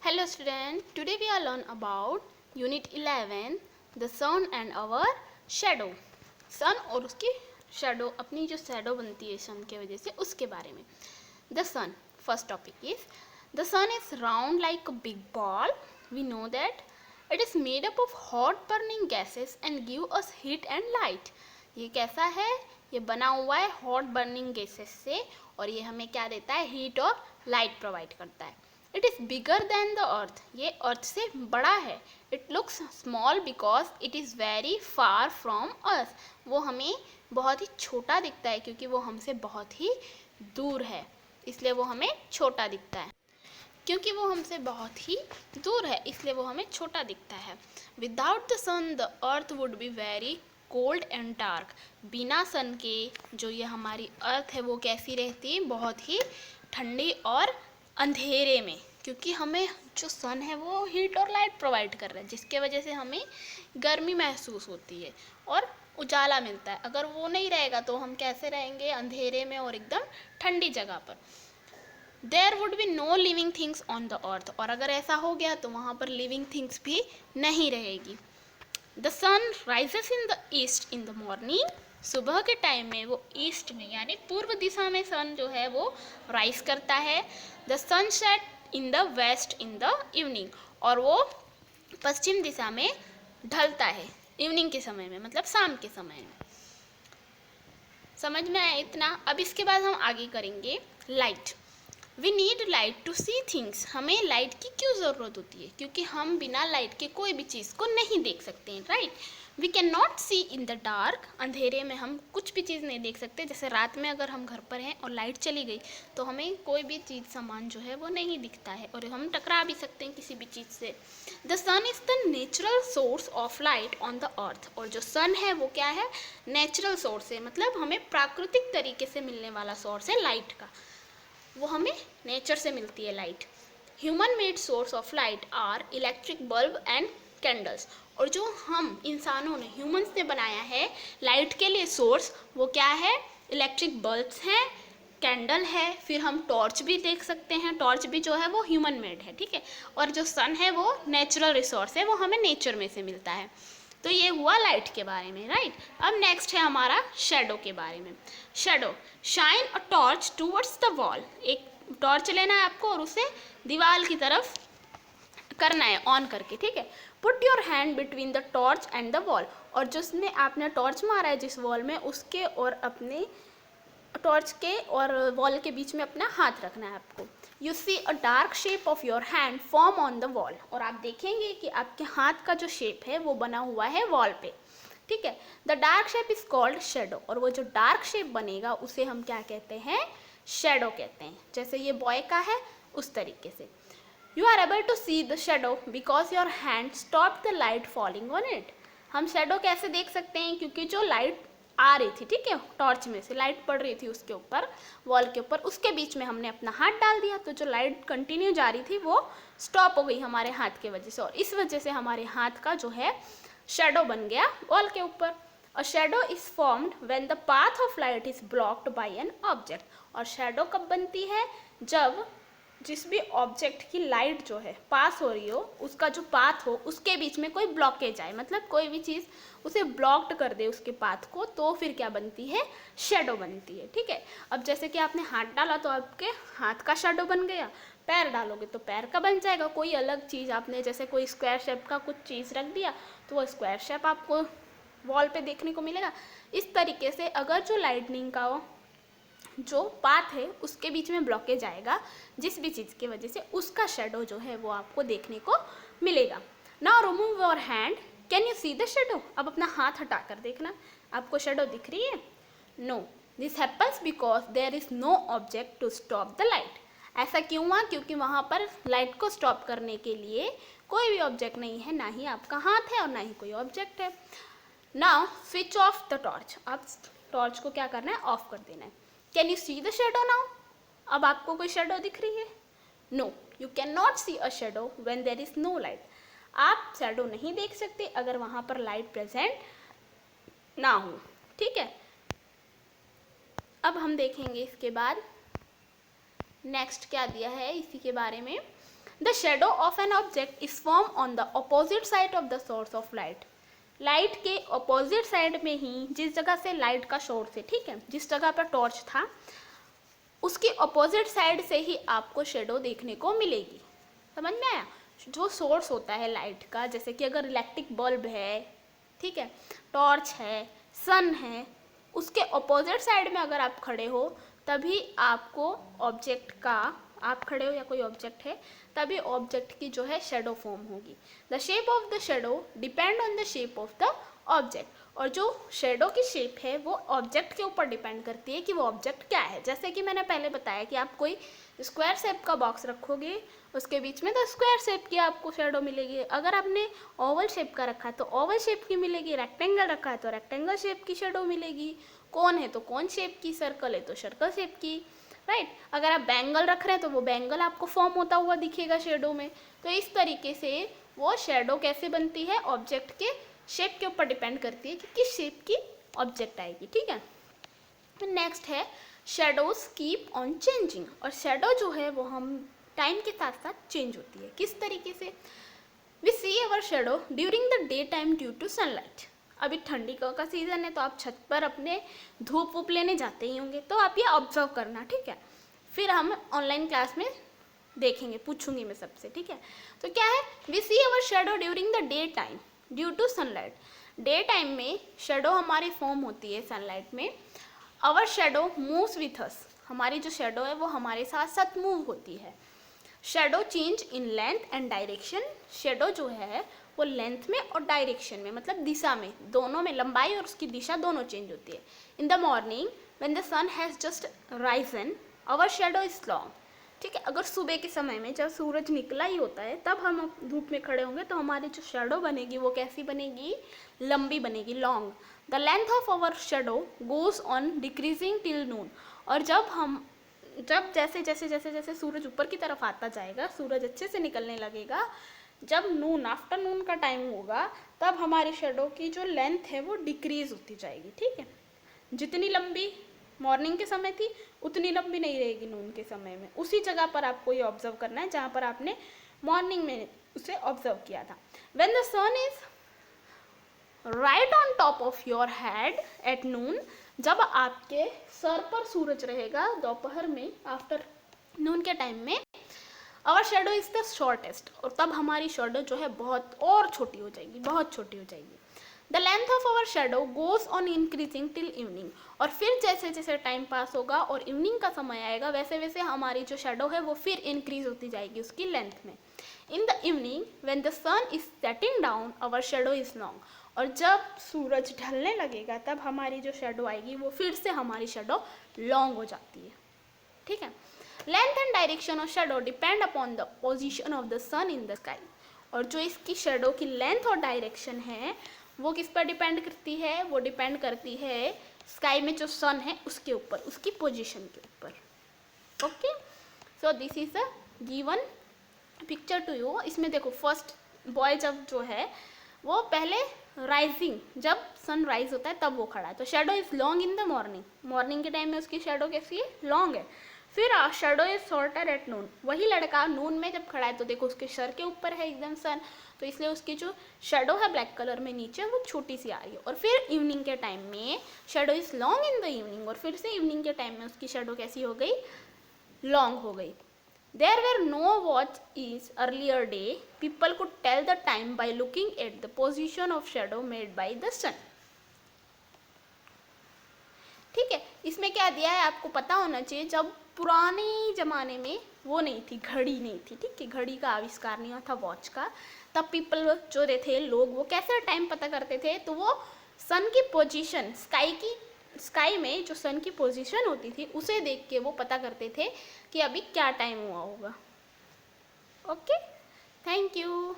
Hello student, today we are learn about Unit 11, the sun and our shadow. Sun और उसकी shadow, अपनी जो shadow बनती है sun के वजह से उसके बारे में. The sun, first topic is, the sun is round like a big ball. We know that it is made up of hot burning gases and give us heat and light. ये कैसा है? ये बना हुआ है हॉट बर्निंग गैसेस से और ये हमें क्या देता है? हीट और लाइट प्रोवाइड करता है. It is bigger than the earth, ये अर्थ से बड़ा है. It looks small because it is very far from earth, वो हमें बहुत ही छोटा दिखता है क्योंकि वो हमसे बहुत ही दूर है, इसलिए वो हमें छोटा दिखता है. क्योंकि वो हमसे बहुत ही दूर है इसलिए वो हमें छोटा दिखता है. Without the sun the earth would be very cold and dark. बिना सन के जो ये हमारी अर्थ है वो कैसी रहती है? बहुत ही ठंडी और अंधेरे में, क्योंकि हमें जो सन है वो हीट और लाइट प्रोवाइड कर रहा है जिसके वजह से हमें गर्मी महसूस होती है और उजाला मिलता है. अगर वो नहीं रहेगा तो हम कैसे रहेंगे? अंधेरे में और एकदम ठंडी जगह पर. There would be no living things on the earth, और अगर ऐसा हो गया तो वहाँ पर लिविंग थिंग्स भी नहीं रहेगी. The sun rises in the east in the morning, सुबह के टाइम में वो ईस्ट में यानी पूर्व दिशा में सन जो है वो राइज करता है. The sun set in the west in the evening, और वो पश्चिम दिशा में ढलता है इवनिंग के समय में, मतलब शाम के समय में. समझ में आया इतना? अब इसके बाद हम आगे करेंगे light. We need light to see things, हमें लाइट की क्यों ज़रूरत होती है? क्योंकि हम बिना लाइट के कोई भी चीज़ को नहीं देख सकते हैं, right. We can not see in the dark, अंधेरे में हम कुछ भी चीज़ नहीं देख सकते. जैसे रात में अगर हम घर पर हैं और लाइट चली गई तो हमें कोई भी चीज़ सामान जो है वो नहीं दिखता है और हम टकरा भी सकते हैं किसी भी चीज़ से. The sun is the natural source of light on the earth, और जो सन है वो क्या है? नेचुरल सोर्स है, मतलब हमें प्राकृतिक तरीके से मिलने वाला सोर्स है लाइट का, वो हमें नेचर से मिलती है light. Human made source of light are electric bulb and candles, और जो हम इंसानों ने ह्यूमंस ने बनाया है लाइट के लिए सोर्स वो क्या है? इलेक्ट्रिक बल्ब्स हैं, कैंडल है, फिर हम टॉर्च भी देख सकते हैं. टॉर्च भी जो है वो ह्यूमन मेड है, ठीक है. और जो सन है वो नेचुरल रिसोर्स है, वो हमें नेचर में से मिलता है. तो ये हुआ लाइट के बारे में, राइट. अब नेक्स्ट है हमारा शेडो के बारे में. Shadow, shine a torch towards the wall, एक टॉर्च लेना है आपको और उसे दीवार की तरफ करना है ऑन करके, ठीक है. Put your hand between the torch and the wall, और जिसमें आपने टॉर्च मारा है जिस वॉल में, उसके और अपने टॉर्च के और वॉल के बीच में अपना हाथ रखना है आपको. You see a dark shape of your hand form on the wall, और आप देखेंगे कि आपके हाथ का जो शेप है वो बना हुआ है वॉल पे, ठीक है. The dark shape is called shadow, और वो जो डार्क शेप बनेगा उसे हम क्या कहते हैं? शेडो कहते हैं. जैसे ये बॉय का है उस तरीके से. You are able to see the shadow because your hand stop the light falling on it. हम शेडो कैसे देख सकते हैं? क्योंकि जो लाइट आ रही थी, ठीक है, टॉर्च में से लाइट पड़ रही थी उसके ऊपर, वॉल के ऊपर, उसके बीच में हमने अपना हाथ डाल दिया तो जो लाइट कंटिन्यू जा रही थी वो स्टॉप हो गई हमारे हाथ के वजह से, और इस वजह से हमारे हाथ का जो है शेडो बन गया वॉल के ऊपर. A shadow is formed when the path of light is blocked by an object, और शेडो कब बनती है? जब जिस भी ऑब्जेक्ट की लाइट जो है पास हो रही हो, उसका जो पाथ हो उसके बीच में कोई ब्लॉकेज आए, मतलब कोई भी चीज़ उसे ब्लॉक्ड कर दे उसके पाथ को, तो फिर क्या बनती है? शेडो बनती है, ठीक है. अब जैसे कि आपने हाथ डाला तो आपके हाथ का शेडो बन गया, पैर डालोगे तो पैर का बन जाएगा. कोई अलग चीज़ आपने जैसे कोई स्क्वायर शेप का कुछ चीज़ रख दिया तो वो स्क्वायर शेप आपको वॉल पे देखने को मिलेगा. इस तरीके से अगर जो लाइटनिंग का जो पाथ है उसके बीच में ब्लॉकेज आएगा जिस भी चीज़ की वजह से, उसका शेडो जो है वो आपको देखने को मिलेगा. Now remove your hand, can you see the shadow? अब अपना हाथ हटा कर देखना, आपको शेडो दिख रही है? No, this happens because there is no object to stop the light. ऐसा क्यों हुआ? क्योंकि वहाँ पर लाइट को स्टॉप करने के लिए कोई भी ऑब्जेक्ट नहीं है, ना ही आपका हाथ है और ना ही कोई ऑब्जेक्ट है. Now switch off the torch, अब टॉर्च को क्या करना है? ऑफ कर देना है. Can you see the shadow now? अब आपको कोई शेडो दिख रही है? No, you can not see a shadow when there is no light. आप शेडो नहीं देख सकते अगर वहाँ पर लाइट प्रेजेंट ना हो, ठीक है. अब हम देखेंगे इसके बाद नेक्स्ट क्या दिया है इसी के बारे में. The shadow of an object is form on the opposite side of the source of light. Light के अपोजिट साइड में ही, जिस जगह से लाइट का सोर्स है, ठीक है, जिस जगह पर टॉर्च था उसके अपोजिट साइड से ही आपको शेडो देखने को मिलेगी। समझ में आया? जो सोर्स होता है लाइट का, जैसे कि अगर इलेक्ट्रिक बल्ब है, ठीक है, टॉर्च है, सन है, उसके अपोजिट साइड में अगर आप खड़े हो तभी आपको ऑब्जेक्ट का, आप खड़े हो या कोई ऑब्जेक्ट है, तभी ऑब्जेक्ट की जो है शेडो फॉर्म होगी। The shape of the shadow depend on the shape of the object. और जो शेडो की शेप है वो ऑब्जेक्ट के ऊपर डिपेंड करती है कि वो ऑब्जेक्ट क्या है। जैसे कि मैंने पहले बताया कि आप कोई स्क्वायर शेप का बॉक्स रखोगे, उसके बीच में तो स्क्वायर शेप की आपको शेडो मिलेगी। अगर आपने ओवल शेप का रखा है तो ओवल शेप की मिलेगी, रेक्टेंगल रखा है तो रेक्टेंगल शेप की शेडो मिलेगी, कोन है तो कोन शेप की, सर्कल है तो सर्कल शेप की, राइट। अगर आप बैंगल रख रहे हैं तो वो बैंगल आपको फॉर्म होता हुआ दिखेगा शेडो में। तो इस तरीके से वो शेडो कैसे बनती है, ऑब्जेक्ट के शेप के ऊपर डिपेंड करती है कि किस शेप की ऑब्जेक्ट आएगी, ठीक है। नेक्स्ट है शेडोज कीप ऑन चेंजिंग। और शेडो जो है वो हम टाइम के साथ साथ चेंज होती है। किस तरीके से? We see our shadow during the day time due to sunlight. अभी ठंडी का सीज़न है तो आप छत पर अपने धूप वूप लेने जाते ही होंगे, तो आप ये ऑब्जर्व करना, ठीक है। फिर हम ऑनलाइन क्लास में देखेंगे, पूछूंगी मैं सबसे, ठीक है। तो क्या है? We see our shadow during the day time due to sunlight. Day time में शेडो हमारी फॉर्म होती है सनलाइट में। Our shadow moves with us. हमारी जो शेडो है वो हमारे साथ साथ मूव होती है। Shadow change in length and direction. Shadow जो है वो लेंथ में और डायरेक्शन में, मतलब दिशा में, दोनों में, लंबाई और उसकी दिशा दोनों चेंज होती है। In the morning when the sun has just risen our shadow is long. ठीक है, अगर सुबह के समय में जब सूरज निकला ही होता है तब हम धूप में खड़े होंगे तो हमारी जो शेडो बनेगी वो कैसी बनेगी? लंबी बनेगी, long. The length of our shadow goes on decreasing till noon. और जब जैसे जैसे जैसे जैसे सूरज ऊपर की तरफ आता जाएगा, सूरज अच्छे से निकलने लगेगा, जब नून, आफ्टरनून का टाइम होगा, तब हमारी शेडो की जो लेंथ है वो डिक्रीज होती जाएगी, ठीक है। जितनी लंबी मॉर्निंग के समय थी उतनी लंबी नहीं रहेगी नून के समय में। उसी जगह पर आपको ये ऑब्जर्व करना है जहाँ पर आपने मॉर्निंग में उसे ऑब्जर्व किया था। When the sun is right on top of your head at noon, जब आपके सर पर सूरज रहेगा दोपहर में, आफ्टर नून के टाइम में, our shadow is the shortest. और तब हमारी शेडो जो है बहुत और छोटी हो जाएगी, बहुत छोटी हो जाएगी। The length of our shadow goes on increasing till evening. और फिर जैसे जैसे टाइम पास होगा और इवनिंग का समय आएगा, वैसे वैसे हमारी जो शेडो है वो फिर इंक्रीज होती जाएगी उसकी लेंथ में। In the evening when the sun is setting down our shadow is long. और जब सूरज ढलने लगेगा तब हमारी जो शेडो आएगी वो फिर से हमारी शेडो लॉन्ग हो जाती है, ठीक है। Length and direction of shadow depend upon the position of the sun in the sky. और जो इसकी शेडो की लेंथ और डायरेक्शन है वो किस पर डिपेंड करती है? वो डिपेंड करती है स्काई में जो सन है उसके ऊपर, उसकी पोजीशन के ऊपर। Okay, so this is a given picture to you. इसमें देखो, फर्स्ट बॉय जब जो है वो पहले राइजिंग, जब सन राइज होता है तब वो खड़ा है, तो shadow is long in the morning. Morning के टाइम में उसकी शेडो कैसी है? लॉन्ग है। फिर shadow is shorter at noon. वही लड़का नून में जब खड़ा है तो देखो उसके सर के ऊपर है एकदम सन, तो इसलिए उसकी जो शेडो है ब्लैक कलर में नीचे वो छोटी सी आ रही है। और फिर इवनिंग के टाइम में shadow is long in the evening. और फिर से इवनिंग के टाइम में उसकी शेडो कैसी हो गई? लॉन्ग हो गई। There were no watch is earlier day, people could tell the time by looking at the position of shadow made by the sun. ठीक है, इसमें क्या दिया है आपको पता होना चाहिए। जब पुराने ज़माने में वो नहीं थी, घड़ी नहीं थी, ठीक है, घड़ी का आविष्कार नहीं हुआ था, वॉच का, तब पीपल जो थे लोग, वो कैसे टाइम पता करते थे? तो वो सन की पोजीशन, स्काई में जो सन की पोजीशन होती थी उसे देख के वो पता करते थे कि अभी क्या टाइम हुआ होगा। Okay, thank you.